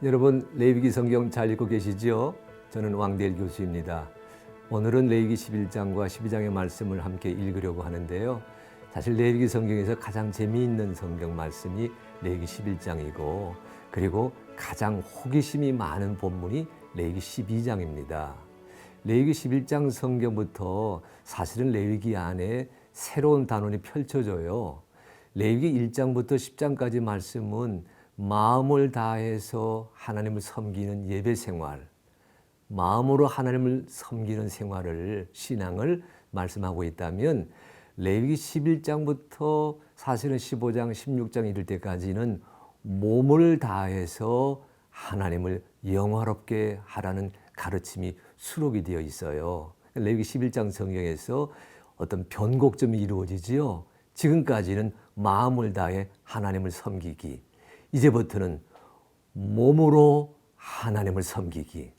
여러분, 레위기 성경 잘 읽고 계시지요? 저는 왕대일 교수입니다. 오늘은 레위기 11장과 12장의 말씀을 함께 읽으려고 하는데요. 사실 레위기 성경에서 가장 재미있는 성경 말씀이 레위기 11장이고, 그리고 가장 호기심이 많은 본문이 레위기 12장입니다. 레위기 11장 성경부터 사실은 레위기 안에 새로운 단원이 펼쳐져요. 레위기 1장부터 10장까지 말씀은 마음을 다해서 하나님을 섬기는 예배 생활, 마음으로 하나님을 섬기는 생활을, 신앙을 말씀하고 있다면, 레위기 11장부터 사실은 15장, 16장 이럴 때까지는 몸을 다해서 하나님을 영화롭게 하라는 가르침이 수록이 되어 있어요. 레위기 11장 성경에서 어떤 변곡점이 이루어지지요. 지금까지는 마음을 다해 하나님을 섬기기, 이제부터는 몸으로 하나님을 섬기기.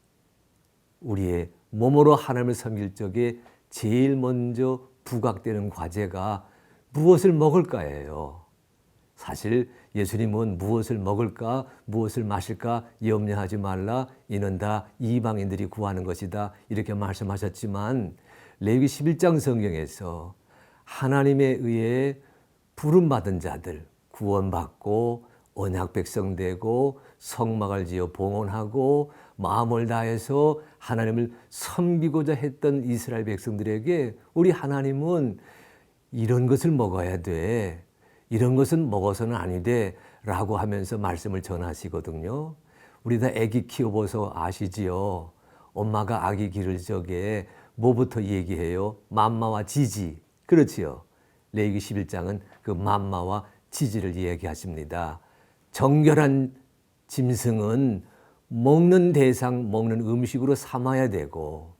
우리의 몸으로 하나님을 섬길 적에 제일 먼저 부각되는 과제가 무엇을 먹을까예요. 사실 예수님은 무엇을 먹을까, 무엇을 마실까 염려하지 말라. 이는 다 이방인들이 구하는 것이다. 이렇게 말씀하셨지만, 레위기 11장 성경에서 하나님에 의해 부름받은 자들, 구원받고 언약 백성 되고 성막을 지어 봉헌하고 마음을 다해서 하나님을 섬기고자 했던 이스라엘 백성들에게 우리 하나님은 이런 것을 먹어야 돼, 이런 것은 먹어서는 아니 돼 라고 하면서 말씀을 전하시거든요. 우리 다 아기 키워봐서 아시지요? 엄마가 아기 기를 적에 뭐부터 얘기해요? 맘마와 지지. 그렇지요. 레위기 11장은 그 맘마와 지지를 얘기하십니다. 정결한 짐승은 먹는 대상, 먹는 음식으로 삼아야 되고,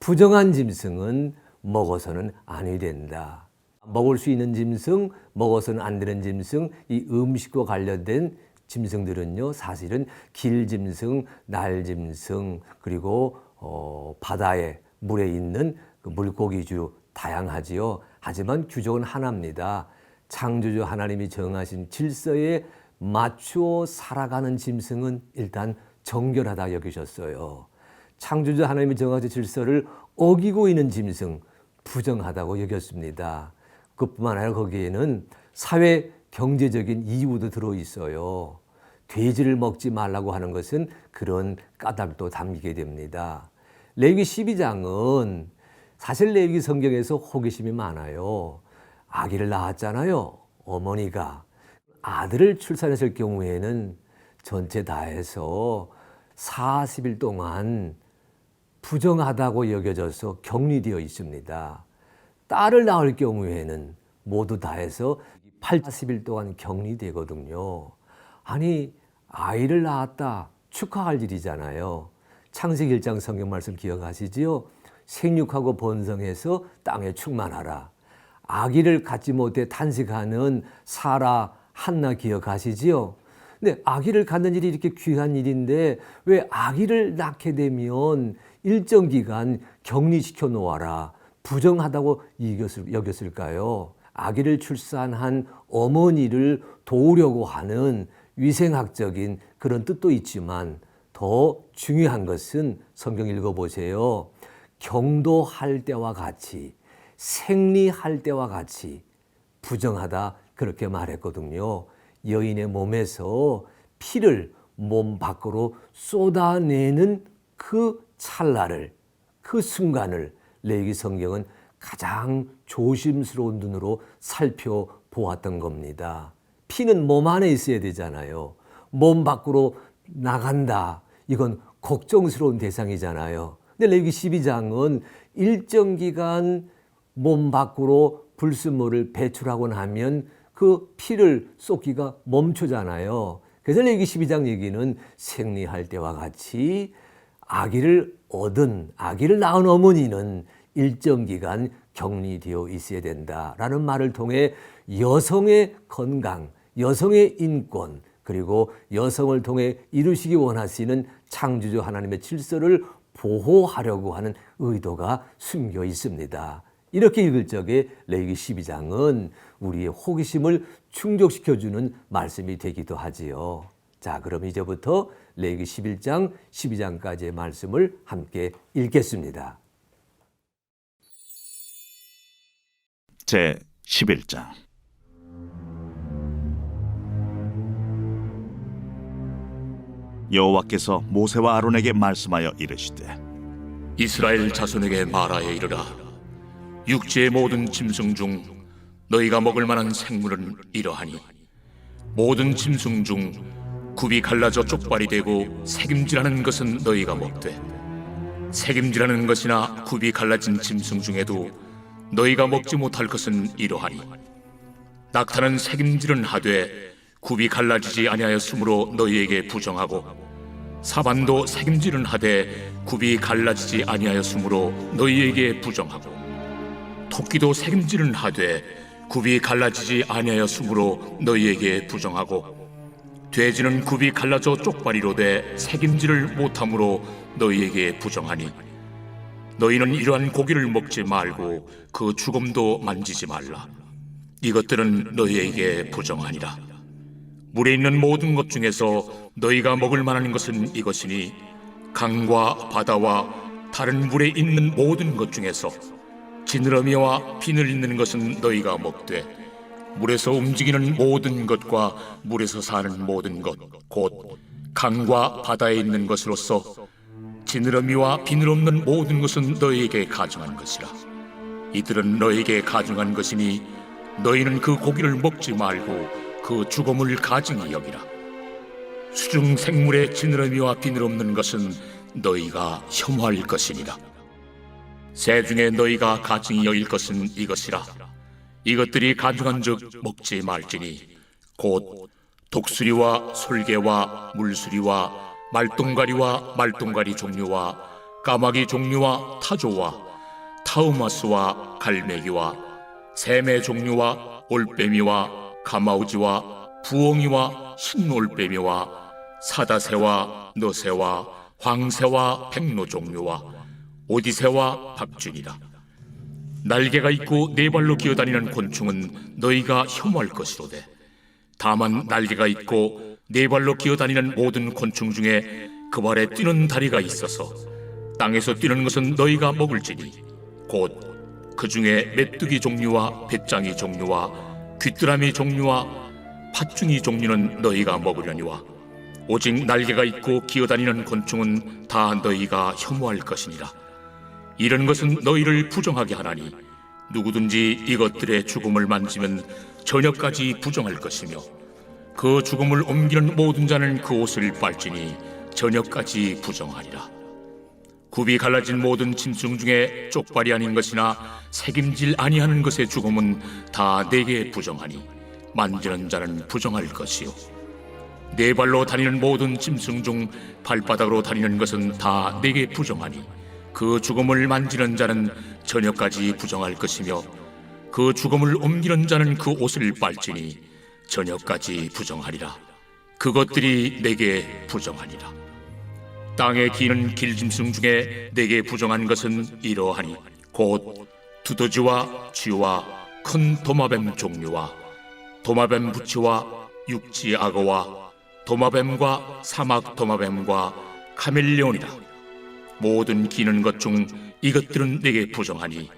부정한 짐승은 먹어서는 아니 된다. 먹을 수 있는 짐승, 먹어서는 안 되는 짐승, 이 음식과 관련된 짐승들은요, 사실은 길짐승, 날짐승, 그리고 바다에 물에 있는 그 물고기주 다양하지요. 하지만 규정은 하나입니다. 창조주 하나님이 정하신 질서에 맞추어 살아가는 짐승은 일단 정결하다 여기셨어요. 창조주 하나님이 정하신 질서를 어기고 있는 짐승, 부정하다고 여겼습니다. 그뿐만 아니라 거기에는 사회 경제적인 이유도 들어있어요. 돼지를 먹지 말라고 하는 것은 그런 까닭도 담기게 됩니다. 레위기 12장은 사실 레위기 성경에서 호기심이 많아요. 아기를 낳았잖아요. 어머니가 아들을 출산했을 경우에는 전체 다 해서 40일 동안 부정하다고 여겨져서 격리되어 있습니다. 딸을 낳을 경우에는 모두 다 해서 80일 동안 격리되거든요. 아니, 아이를 낳았다, 축하할 일이잖아요. 창세기 1장 성경 말씀 기억하시지요? 생육하고 번성해서 땅에 충만하라. 아기를 갖지 못해 탄식하는 사라, 한나 기억하시지요? 근데 아기를 갖는 일이 이렇게 귀한 일인데 왜 아기를 낳게 되면 일정 기간 격리시켜 놓아라, 부정하다고 여겼을까요? 아기를 출산한 어머니를 도우려고 하는 위생학적인 그런 뜻도 있지만, 더 중요한 것은 성경 읽어보세요. 경도할 때와 같이, 생리할 때와 같이 부정하다 그렇게 말했거든요. 여인의 몸에서 피를 몸 밖으로 쏟아내는 그 찰나를, 그 순간을 레위기 성경은 가장 조심스러운 눈으로 살펴보았던 겁니다. 피는 몸 안에 있어야 되잖아요. 몸 밖으로 나간다, 이건 걱정스러운 대상이잖아요. 근데 레위기 12장은 일정 기간 몸 밖으로 불순물을 배출하고 나면 그 피를 쏟기가 멈추잖아요. 그래서 레위기 12장 얘기는 생리할 때와 같이 아기를 낳은 어머니는 일정 기간 격리되어 있어야 된다라는 말을 통해 여성의 건강, 여성의 인권, 그리고 여성을 통해 이루시기 원하시는 창조주 하나님의 질서를 보호하려고 하는 의도가 숨겨 있습니다. 이렇게 읽을 적에 레위기 12장은 우리의 호기심을 충족시켜주는 말씀이 되기도 하지요. 자, 그럼 이제부터 레위기 11장, 12장까지의 말씀을 함께 읽겠습니다. 제 11장. 여호와께서 모세와 아론에게 말씀하여 이르시되 이스라엘 자손에게 말하여 이르라. 육지의 모든 짐승 중 너희가 먹을 만한 생물은 이러하니 모든 짐승 중 굽이 갈라져 쪽발이 되고 새김질하는 것은 너희가 먹되 새김질하는 것이나 굽이 갈라진 짐승 중에도 너희가 먹지 못할 것은 이러하니 낙타는 새김질은 하되 굽이 갈라지지 아니하였으므로 너희에게 부정하고 사반도 새김질은 하되 굽이 갈라지지 아니하였으므로 너희에게 부정하고 토끼도 새김질은 하되 굽이 갈라지지 아니하였으므로 너희에게 부정하고 돼지는 굽이 갈라져 쪽발이로되 새김질을 못함으로 너희에게 부정하니 너희는 이러한 고기를 먹지 말고 그 죽음도 만지지 말라. 이것들은 너희에게 부정하니라. 물에 있는 모든 것 중에서 너희가 먹을 만한 것은 이것이니 강과 바다와 다른 물에 있는 모든 것 중에서 지느러미와 비늘 있는 것은 너희가 먹되 물에서 움직이는 모든 것과 물에서 사는 모든 것 곧 강과 바다에 있는 것으로서 지느러미와 비늘 없는 모든 것은 너희에게 가증한 것이라. 이들은 너희에게 가증한 것이니 너희는 그 고기를 먹지 말고 그 죽음을 가증히 여기라. 수중 생물의 지느러미와 비늘 없는 것은 너희가 혐오할 것이니라. 새 중에 너희가 가증히 여길 것은 이것이라. 이것들이 가증한즉 먹지 말지니 곧 독수리와 솔개와 물수리와 말똥가리와 말똥가리 종류와 까마귀 종류와 타조와 타우마스와 갈매기와 샘의 종류와 올빼미와 가마우지와 부엉이와 흰올빼미와 사다새와 너새와 황새와 백로 종류와 오디새와 박쥐니라. 날개가 있고 네 발로 기어다니는 곤충은 너희가 혐오할 것이로되 다만 날개가 있고 네 발로 기어다니는 모든 곤충 중에 그 발에 뛰는 다리가 있어서 땅에서 뛰는 것은 너희가 먹을지니 곧 그 중에 메뚜기 종류와 배짱이 종류와 귀뚜라미 종류와 팥중이 종류는 너희가 먹으려니와 오직 날개가 있고 기어다니는 곤충은 다 너희가 혐오할 것이니라. 이런 것은 너희를 부정하게 하나니 누구든지 이것들의 죽음을 만지면 저녁까지 부정할 것이며 그 죽음을 옮기는 모든 자는 그 옷을 빨지니 저녁까지 부정하리라. 굽이 갈라진 모든 짐승 중에 쪽발이 아닌 것이나 새김질 아니하는 것의 죽음은 다 내게 부정하니 만지는 자는 부정할 것이요 네 발로 다니는 모든 짐승 중 발바닥으로 다니는 것은 다 내게 부정하니 그 죽음을 만지는 자는 저녁까지 부정할 것이며 그 죽음을 옮기는 자는 그 옷을 빨지니 저녁까지 부정하리라. 그것들이 내게 부정하니라. 땅에 기는 길짐승 중에 내게 부정한 것은 이러하니 곧 두더지와 쥐와 큰 도마뱀 종류와 도마뱀 부치와 육지 악어와 도마뱀과 사막 도마뱀과 카멜레온이라. 모든 기는 것 중 이것들은 내게 부정하니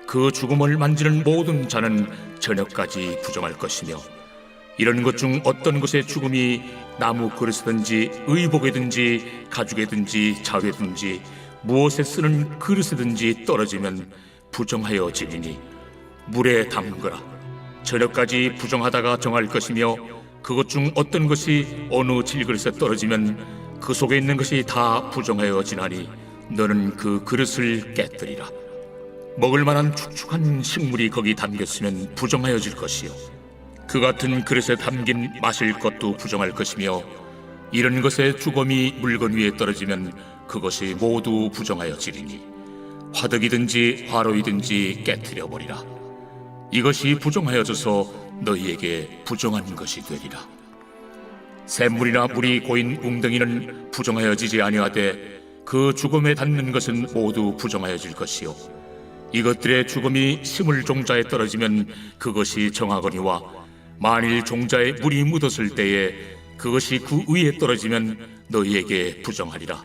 그 죽음을 만지는 모든 자는 저녁까지 부정할 것이며 이런 것 중 어떤 것의 죽음이 나무 그릇이든지 의복이든지 가죽이든지 자회든지 무엇에 쓰는 그릇이든지 떨어지면 부정하여 지리니 물에 담그라. 저녁까지 부정하다가 정할 것이며 그것 중 어떤 것이 어느 질그릇에 떨어지면 그 속에 있는 것이 다 부정하여 지나니 너는 그 그릇을 깨뜨리라. 먹을 만한 축축한 식물이 거기 담겼으면 부정하여질 것이요 그 같은 그릇에 담긴 마실 것도 부정할 것이며 이런 것의 주검이 물건 위에 떨어지면 그것이 모두 부정하여지리니 화덕이든지 화로이든지 깨뜨려 버리라. 이것이 부정하여져서 너희에게 부정한 것이 되리라. 샘물이나 물이 고인 웅덩이는 부정하여지지 아니하되 그 죽음에 닿는 것은 모두 부정하여질 것이요 이것들의 죽음이 스물 종자에 떨어지면 그것이 정하거니와 만일 종자에 물이 묻었을 때에 그것이 그 위에 떨어지면 너희에게 부정하리라.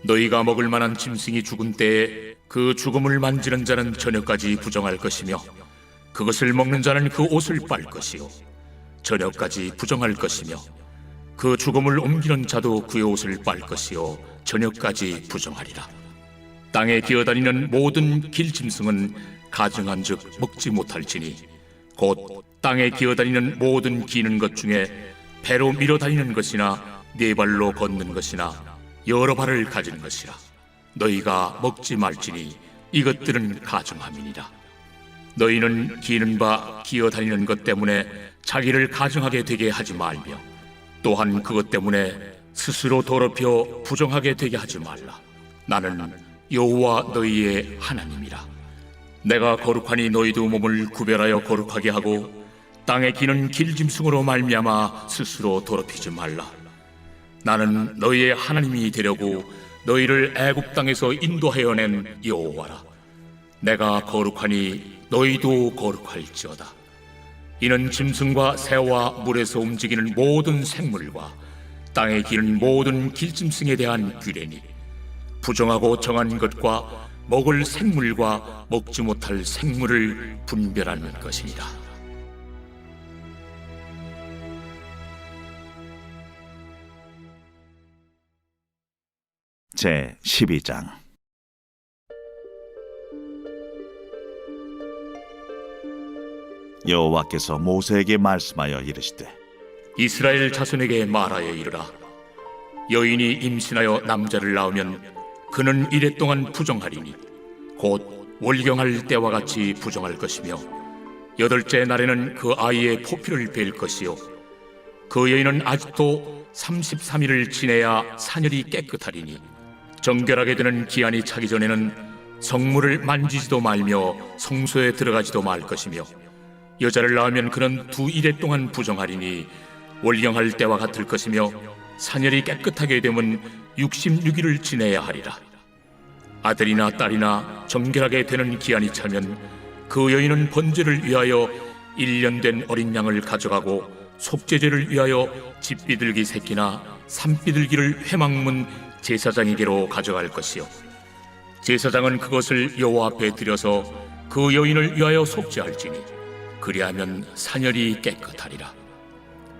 너희가 먹을 만한 짐승이 죽은 때에 그 죽음을 만지는 자는 저녁까지 부정할 것이며 그것을 먹는 자는 그 옷을 빨 것이요 저녁까지 부정할 것이며 그 죽음을 옮기는 자도 그의 옷을 빨 것이요 저녁까지 부정하리라. 땅에 기어다니는 모든 길짐승은 가증한즉 먹지 못할지니 곧 땅에 기어다니는 모든 기는 것 중에 배로 밀어다니는 것이나 네 발로 걷는 것이나 여러 발을 가진 것이라. 너희가 먹지 말지니 이것들은 가증함이니라. 너희는 기는 바 기어다니는 것 때문에 자기를 가증하게 되게 하지 말며 또한 그것 때문에 스스로 더럽혀 부정하게 되게 하지 말라. 나는 여호와 너희의 하나님이라. 내가 거룩하니 너희도 몸을 구별하여 거룩하게 하고 땅에 기는 길짐승으로 말미암아 스스로 더럽히지 말라. 나는 너희의 하나님이 되려고 너희를 애굽 땅에서 인도하여 낸 여호와라. 내가 거룩하니 너희도 거룩할지어다. 이는 짐승과 새와 물에서 움직이는 모든 생물과 땅에 기는 모든 길짐승에 대한 규례니 부정하고 정한 것과 먹을 생물과 먹지 못할 생물을 분별하는 것이니라. 제 12장. 여호와께서 모세에게 말씀하여 이르시되 이스라엘 자손에게 말하여 이르라. 여인이 임신하여 남자를 낳으면 그는 이레 동안 부정하리니 곧 월경할 때와 같이 부정할 것이며 8째 날에는 그 아이의 포피를 벨 것이요 그 여인은 아직도 33일을 지내야 사녀리 깨끗하리니 정결하게 되는 기한이 차기 전에는 성물을 만지지도 말며 성소에 들어가지도 말 것이며 여자를 낳으면 그는 2일에 동안 부정하리니 월경할 때와 같을 것이며 사녀리 깨끗하게 되면 66일을 지내야 하리라. 아들이나 딸이나 정결하게 되는 기한이 차면 그 여인은 번제를 위하여 1년 된 어린 양을 가져가고 속죄제를 위하여 집비둘기 새끼나 산비둘기를 회막문 제사장에게로 가져갈 것이요 제사장은 그것을 여호와 앞에 드려서 그 여인을 위하여 속죄할지니 그리하면 사녀리 깨끗하리라.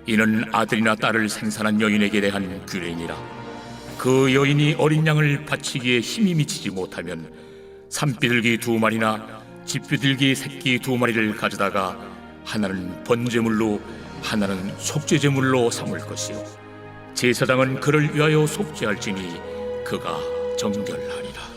이는 아들이나 딸을 생산한 여인에게 대한 규례니라. 그 여인이 어린 양을 바치기에 힘이 미치지 못하면 산비둘기 2마리나 집비둘기 새끼 2마리를 가져다가 하나는 번제물로 하나는 속죄제물로 삼을 것이요 제사장은 그를 위하여 속죄할지니 그가 정결하리라.